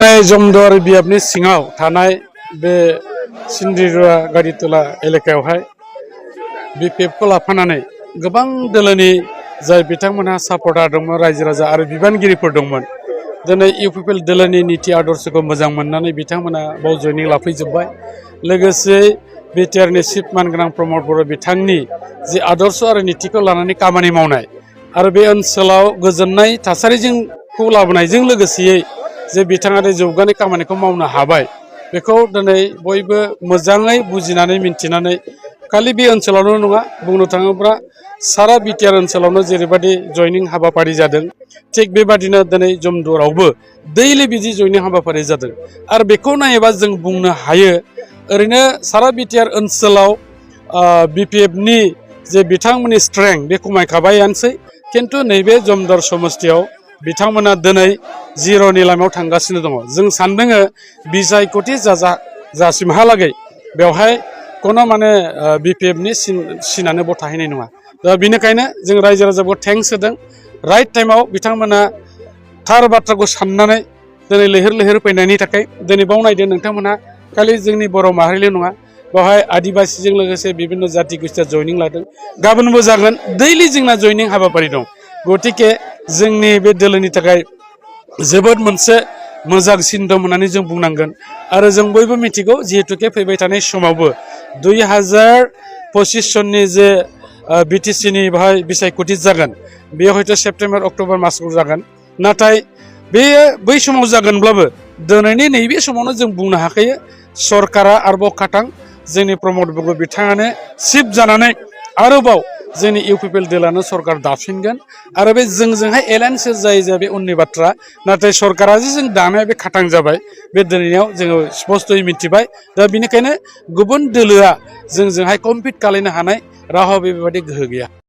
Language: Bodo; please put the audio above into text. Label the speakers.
Speaker 1: जमदुवार बियाबनि सिङाव थानाय बे सिन्दिरुवा गारितला एलेकायावहाय बिपिएफखौ लाफानानै गोबां दोलोनि जाय बिथांमोनहा सापर्टार दंमोन रायजो राजा आरो बिबानगिरिफोर दंमोन दिनै इउपिपिएल दोलोनि नीति आदर्शखौ मोजां मोननानै बिथांमोना बाव जयनिं लाफैजोब्बाय लोगोसे बिटिआरनि चिफ मानगोनां प्रमद बर' बिथांनि जि आदर्श आरो नीतिखौ लानानै खामानि मावनाय आरो बे ओनसोलाव गोजोननाय थासारिजोंखौ लाबोनायजों लोगोसेयै जे बिथाङा जौगानाय खामानिखौ मावनो हाबाय बेखौ दिनै बयबो मोजाङै बुजिनानै मिन्थिनानै खालि बे ओनसोलावल' नङा बुंनो थाङोब्ला सारा बिटिआर ओनसोलावनो जेरैबायदि जयनिं हाबाफारि जादों थिग बेबादिनो दिनै जमदुवारावबो दैलि बिदि जयनिं हाबाफारि जादों आरो बेखौ नायोबा जों बुंनो हायो ओरैनो सारा बिटिआर ओनसोलाव बिपिएफनि जे बिथांमोननि स्ट्रेंथ बे खमायखाबायानोसै किन्तु नैबे जमदुवार समस्तियाव बिथांमोना दिनै जिर'नि लामायाव थांगासिनो दङ जों सानदोङो बिसायख'थि जासिमहालागै बेवहाय कोनो माने बिपिएफनि सिनानो बाव थाहैनाय नङा दा बेनिखायनो जों रायजो राजाखौ थेंक्स होदों राइट टाइमाव बिथांमोना थार बाथ्राखौ साननानै दिनै लैहोर लैहोर फैनायनि थाखाय दिनै बाव नायदो नोंथांमोनहा खालि जोंनि बर' माहारिल' नङा बेवहाय आदिबासिजों लोगोसे बिभिन्न जाति गोष्ठिया जयनिं लादों गाबोनबो जागोन दैलि जोंना जयनिं हाबाफारि दं गतिके जोंनि बे दोलोनि थाखाय जोबोद मोनसे मोजां सिन दं होननानै जों बुंनांगोन आरो जों बयबो मिथिगौ जिहेतुके फैबाय थानाय समावबो 2025 सननि जे बिटिसिनि बेवहाय बिसायख'थि जागोन बेयो हयथ' सेप्तेम्बर अक्ट'बर मासाव जागोन नाथाय बेयो बै समाव जागोनब्लाबो दिनैनि नैबे समावनो जों बुंनो हाखायो सरकारा आरोबाव खाथां जोंनि प्रमद बर' बिथाङानो चिफ जानानै आरोबाव जोंनि इउपिपिएल दोलानो सरकार दाफिनगोन आरो बे जोंजोंहाय एलायन्स जायो बे उननि बाथ्रा नाथाय सरकारा जे जों दानाया बे खाथां जाबाय बे दिनैयाव जोङो स्पस्तयै मिथिबाय दा बेनिखायनो गुबुन दोलोआ जोंजोंहाय कम्पिट खालामनो हानाय रावहा बेबायदि गोहो गैया।